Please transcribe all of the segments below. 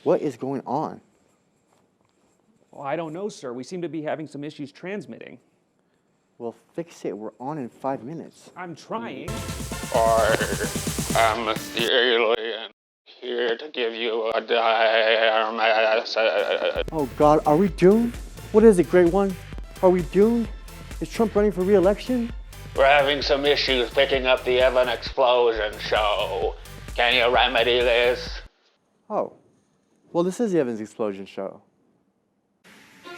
What is going on? Well, I don't know, sir. We seem to be having some issues transmitting. Well, fix it. We're on in 5 minutes. I'm trying. I am the alien, here to give you a dire message. Oh God, are we doomed? What is it, Great One? Are we doomed? Is Trump running for re-election? We're having some issues picking up the Evan Explosion show. Can you remedy this? Oh, well, this is the Evans Explosion show.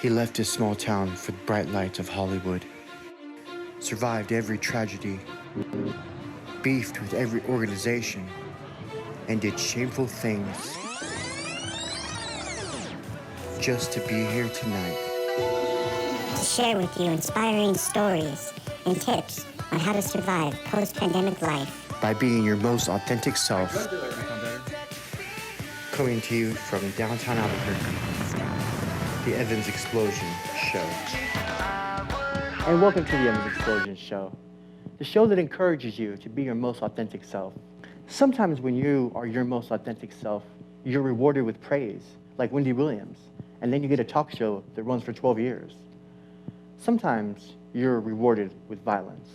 He left his small town for the bright lights of Hollywood, survived every tragedy, beefed with every organization, and did shameful things just to be here tonight. To share with you inspiring stories and tips on how to survive post-pandemic life. By being your most authentic self. Coming to you from downtown Albuquerque, the Evans Explosion Show. And welcome to the Evans Explosion show. The show that encourages you to be your most authentic self. Sometimes when you are your most authentic self, you're rewarded with praise, like Wendy Williams, and then you get a talk show that runs for 12 years. Sometimes you're rewarded with violence.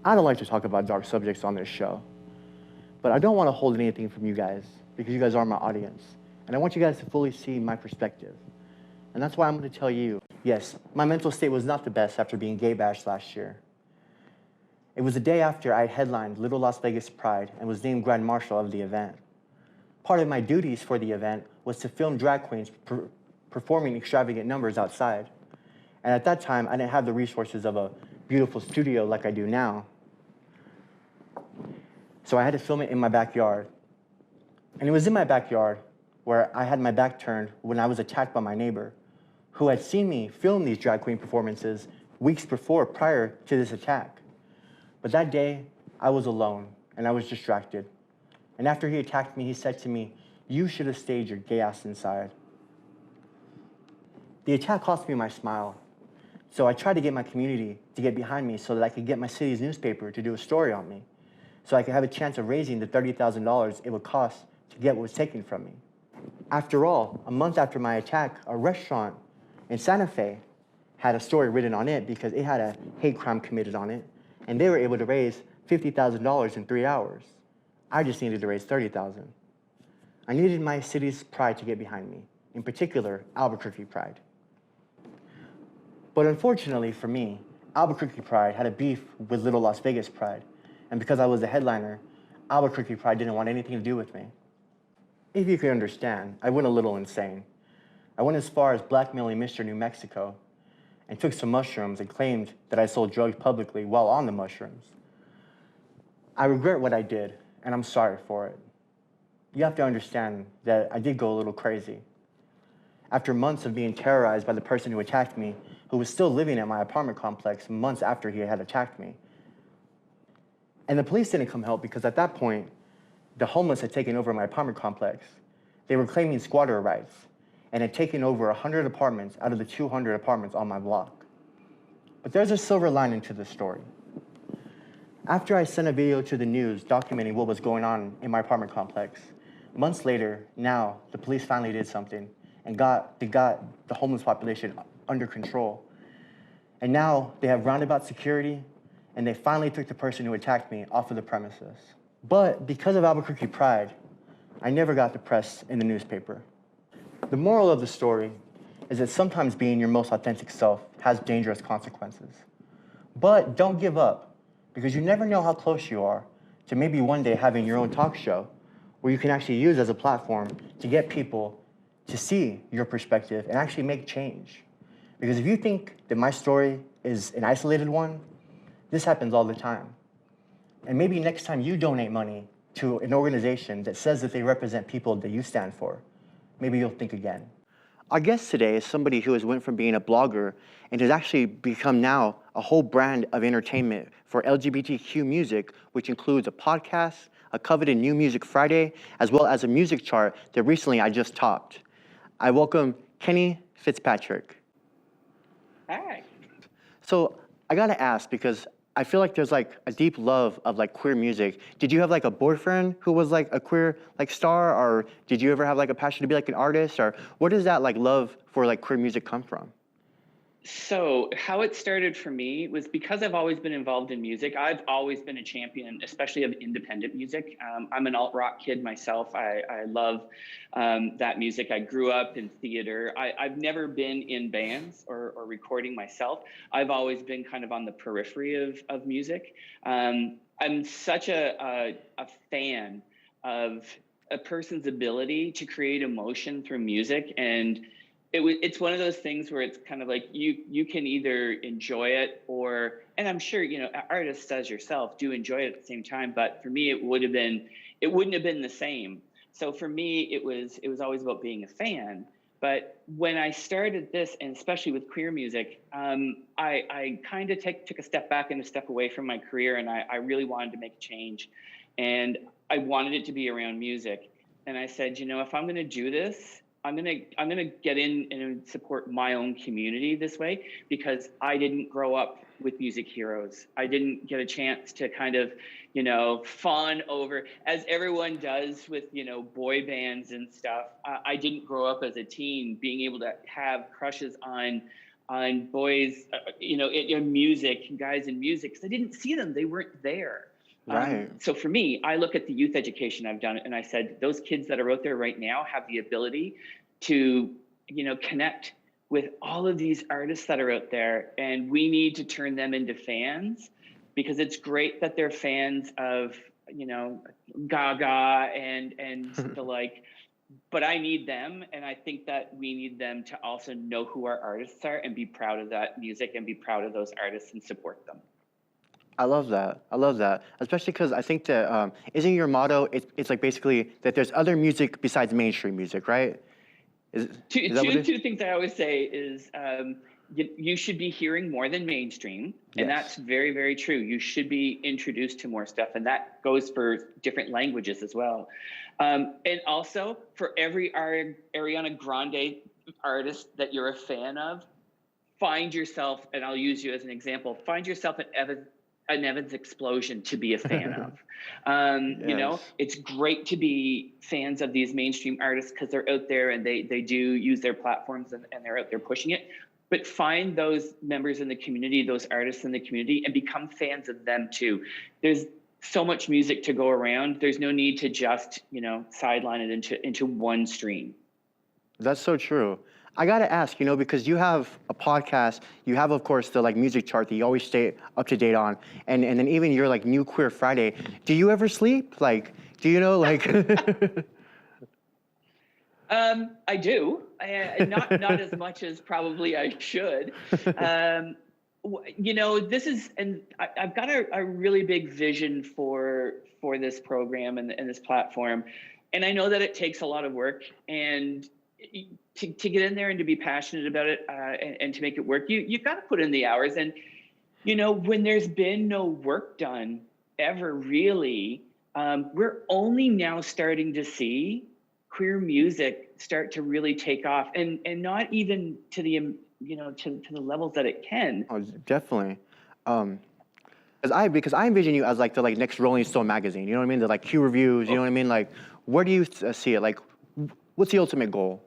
I don't like to talk about dark subjects on this show, but I don't want to hold anything from you guys because you guys are my audience, and I want you guys to fully see my perspective. And that's why I'm going to tell you, yes, my mental state was not the best after being gay bashed last year. It was the day after I headlined Little Las Vegas Pride and was named Grand Marshal of the event. Part of my duties for the event was to film drag queens performing extravagant numbers outside. And at that time, I didn't have the resources of a beautiful studio like I do now. So I had to film it in my backyard. And it was in my backyard where I had my back turned when I was attacked by my neighbor, who had seen me film these drag queen performances weeks before, prior to this attack. But that day, I was alone and I was distracted. And after he attacked me, he said to me, "You should have stayed your gay ass inside." The attack cost me my smile. So I tried to get my community to get behind me so that I could get my city's newspaper to do a story on me, so I could have a chance of raising the $30,000 it would cost to get what was taken from me. After all, a month after my attack, a restaurant in Santa Fe had a story written on it because it had a hate crime committed on it, and they were able to raise $50,000 in 3 hours. I just needed to raise $30,000. I needed my city's pride to get behind me, in particular, Albuquerque Pride. But unfortunately for me, Albuquerque Pride had a beef with Little Las Vegas Pride, and because I was the headliner, Albuquerque Pride didn't want anything to do with me. If you can understand, I went a little insane. I went as far as blackmailing Mr. New Mexico and took some mushrooms and claimed that I sold drugs publicly while on the mushrooms. I regret what I did, and I'm sorry for it. You have to understand that I did go a little crazy. After months of being terrorized by the person who attacked me, who was still living at my apartment complex months after he had attacked me. And the police didn't come help because at that point, the homeless had taken over my apartment complex. They were claiming squatter rights and had taken over 100 apartments out of the 200 apartments on my block. But there's a silver lining to this story. After I sent a video to the news documenting what was going on in my apartment complex, months later, now the police finally did something and got the homeless population under control. And now they have roundabout security, and they finally took the person who attacked me off of the premises. But because of Albuquerque Pride, I never got the press in the newspaper. The moral of the story is that sometimes being your most authentic self has dangerous consequences. But don't give up, because you never know how close you are to maybe one day having your own talk show where you can actually use as a platform to get people to see your perspective and actually make change. Because if you think that my story is an isolated one, this happens all the time. And maybe next time you donate money to an organization that says that they represent people that you stand for, maybe you'll think again. Our guest today is somebody who has went from being a blogger and has actually become now a whole brand of entertainment for LGBTQ music, which includes a podcast, a coveted New Music Friday, as well as a music chart that recently I just topped. I welcome Kenny Fitzpatrick. Hi. So I gotta ask, because I feel like there's like a deep love of like queer music. Did you have like a boyfriend who was like a queer like star, or did you ever have like a passion to be like an artist, or where does that like love for like queer music come from? So how it started for me was because I've always been involved in music. I've always been a champion, especially of independent music. I'm an alt rock kid myself. I love that music. I grew up in theater. I've never been in bands or recording myself. I've always been kind of on the periphery of music. I'm such a fan of a person's ability to create emotion through music, and it's one of those things where it's kind of like you can either enjoy it or, and I'm sure, you know, artists as yourself do enjoy it at the same time, but for me, it wouldn't have been the same. So for me, it was always about being a fan. But when I started this, and especially with queer music, I kind of took a step back and a step away from my career, and I really wanted to make a change. And I wanted it to be around music. And I said, you know, if I'm going to do this, I'm gonna get in and support my own community this way, because I didn't grow up with music heroes. I didn't get a chance to kind of, you know, fawn over, as everyone does with, you know, boy bands and stuff. I didn't grow up as a teen being able to have crushes on boys, you know, in music, guys in music, because I didn't see them. They weren't there. Right. So for me, I look at the youth education I've done, and I said, those kids that are out there right now have the ability to, you know, connect with all of these artists that are out there, and we need to turn them into fans, because it's great that they're fans of, you know, Gaga and the like, but I need them, and I think that we need them to also know who our artists are and be proud of that music and be proud of those artists and support them. I love that. I love that, especially because I think that isn't your motto? It's like basically that there's other music besides mainstream music, right? Two things I always say is you should be hearing more than mainstream, and that's very, very true. You should be introduced to more stuff, and that goes for different languages as well. And also, for every Ariana Grande artist that you're a fan of, find yourself, and I'll use you as an example, find yourself an Evans Explosion to be a fan of. You know, it's great to be fans of these mainstream artists because they're out there and they do use their platforms and they're out there pushing it. But find those members in the community, those artists in the community, and become fans of them too. There's so much music to go around. There's no need to just, you know, sideline it into one stream. That's so true. I gotta ask, you know, because you have a podcast, you have, of course, the like music chart that you always stay up to date on, and then even your like New Queer Friday. Do you ever sleep? Like, do you know, like? I do, not as much as probably I should. You know, this is, and I've got a really big vision for this program and this platform, and I know that it takes a lot of work, and to get in there and to be passionate about it and to make it work, you've got to put in the hours. And, you know, when there's been no work done ever really, we're only now starting to see queer music start to really take off, and not even to the, you know, to the levels that it can. Oh, definitely. Because I envision you as like the like next Rolling Stone magazine, you know what I mean? The like Q reviews, you know what I mean? Like, where do you see it? Like, what's the ultimate goal?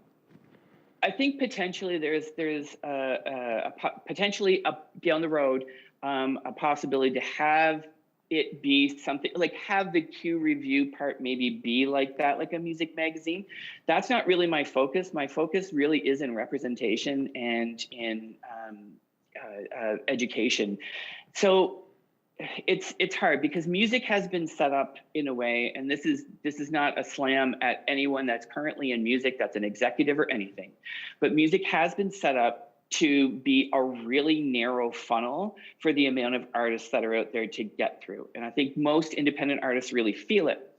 I think potentially there's potentially up down the road a possibility to have it be something like, have the Q review part maybe be like that, like a music magazine. That's not really my focus. My focus really is in representation and in education. So it's hard because music has been set up in a way, and this is not a slam at anyone that's currently in music, that's an executive or anything, but music has been set up to be a really narrow funnel for the amount of artists that are out there to get through. And I think most independent artists really feel it.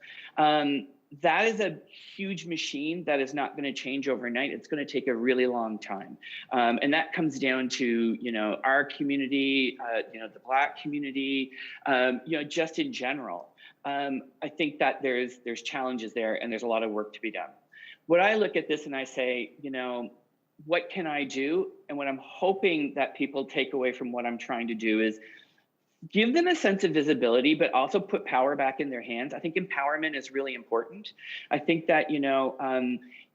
That is a huge machine that is not going to change overnight. It's going to take a really long time. And that comes down to, you know, our community, you know, the Black community, you know, just in general. I think that there's challenges there and there's a lot of work to be done. What I look at this and I say, you know, what can I do? And what I'm hoping that people take away from what I'm trying to do is give them a sense of visibility, but also put power back in their hands. I think empowerment is really important. I think that, you know,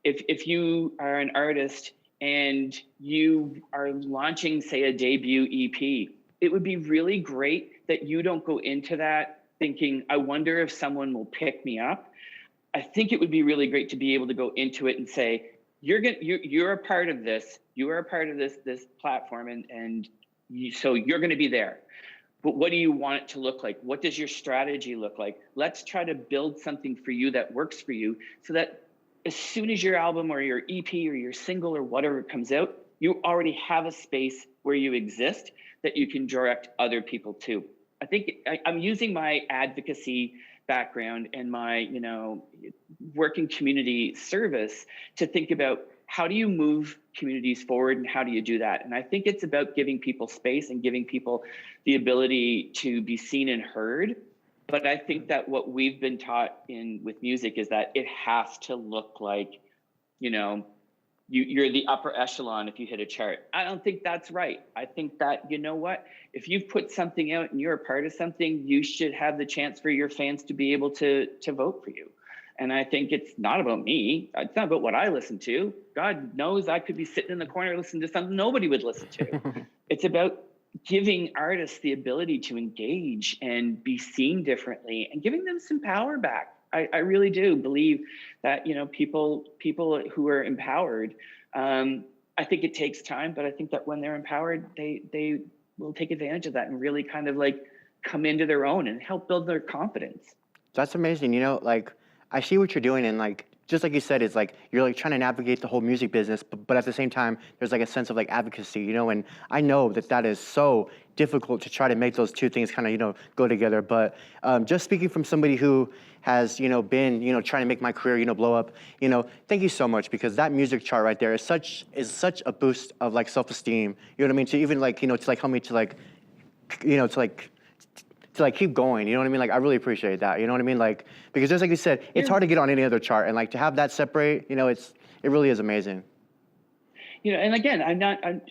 if you are an artist and you are launching, say, a debut EP, it would be really great that you don't go into that thinking, I wonder if someone will pick me up. I think it would be really great to be able to go into it and say, you're a part of this. You are a part of this platform, and so you're going to be there. But what do you want it to look like? What does your strategy look like? Let's try to build something for you that works for you, so that as soon as your album or your EP or your single or whatever comes out, you already have a space where you exist that you can direct other people to. I think I'm using my advocacy background and my, you know, working community service to think about, how do you move communities forward and how do you do that? And I think it's about giving people space and giving people the ability to be seen and heard. But I think that what we've been taught with music is that it has to look like, you know, you're the upper echelon if you hit a chart. I don't think that's right. I think that, you know what, if you've put something out and you're a part of something, you should have the chance for your fans to be able to vote for you. And I think it's not about me. It's not about what I listen to. God knows I could be sitting in the corner listening to something nobody would listen to. It's about giving artists the ability to engage and be seen differently and giving them some power back. I really do believe that, you know, people who are empowered, I think it takes time, but I think that when they're empowered, they will take advantage of that and really kind of like come into their own and help build their confidence. That's amazing. You know, like, I see what you're doing, and like, just like you said, it's like you're like trying to navigate the whole music business, but at the same time, there's like a sense of like advocacy, you know, and I know that is so difficult to try to make those two things kind of, you know, go together. But just speaking from somebody who has, you know, been, you know, trying to make my career, you know, blow up, you know, thank you so much, because that music chart right there is such a boost of like self-esteem, you know what I mean, to even like, you know, to like help me to like, you know, to like keep going, you know what I mean? Like, I really appreciate that, you know what I mean? Like, because just like you said, it's hard to get on any other chart, and like to have that separate, you know, it really is amazing. You know, and again,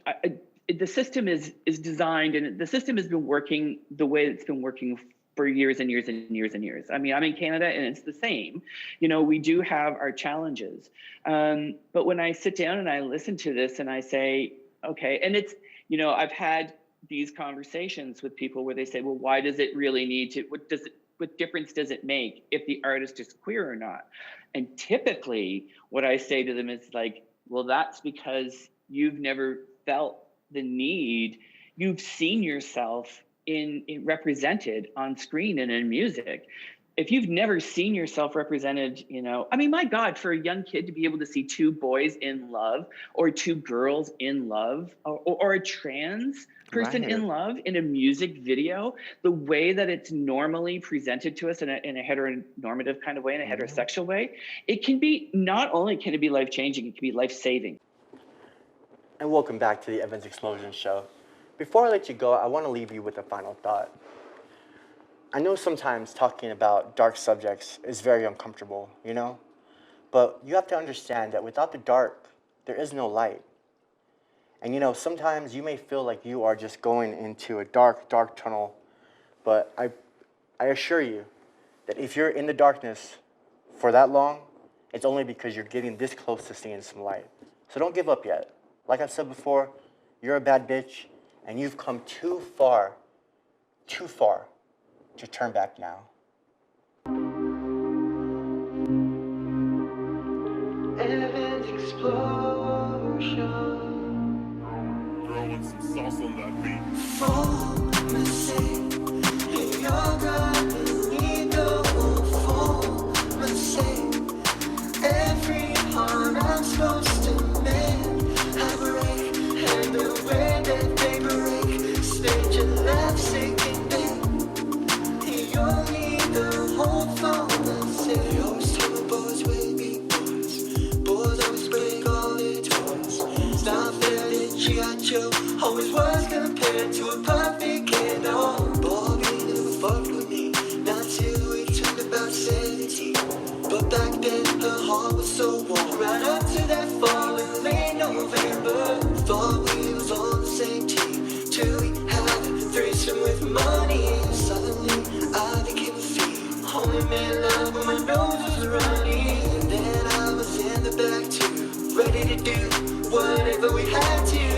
the system is designed, and the system has been working the way it's been working for years and years and years and years. I mean, I'm in Canada and it's the same. You know, we do have our challenges. But when I sit down and I listen to this and I say, okay, and it's, you know, I've had these conversations with people where they say, well, why does it really need to, what difference does it make if the artist is queer or not? And typically what I say to them is like, well, that's because you've never felt the need. You've seen yourself in represented on screen and in music. If you've never seen yourself represented, you know, I mean, my God, for a young kid to be able to see two boys in love or two girls in love or a trans person in love in a music video, the way that it's normally presented to us in a heteronormative kind of way, in a heterosexual way, it can be, not only can it be life-changing, it can be life-saving. And welcome back to the Evans Explosion Show. Before I let you go, I want to leave you with a final thought. I know sometimes talking about dark subjects is very uncomfortable, you know? But you have to understand that without the dark, there is no light. And you know, sometimes you may feel like you are just going into a dark, dark tunnel, but I assure you that if you're in the darkness for that long, it's only because you're getting this close to seeing some light. So don't give up yet. Like I said before, you're a bad bitch, and you've come too far to turn back now. Evans Explosion. Throwing some sauce on that beat. Pharmacy, you're gonna need no pharmacy. Every heart I'm supposed to mend, I break, and the way that they break, stage your life sinking in. You need the whole pharmacy. They always tell the boys we be boys. Boys always break all their toys. Stop that G.I. Joe always was compared to a perfect kid. Oh, Bobby never fucked with me, not till we turned about 17. But back then her heart was so warm. Right up to that fall in late November, thought we was on the same team till we had a threesome with me. money, and suddenly I became a thief. Only made love when my nose was running. Then I was in the back too, ready to do whatever we had to.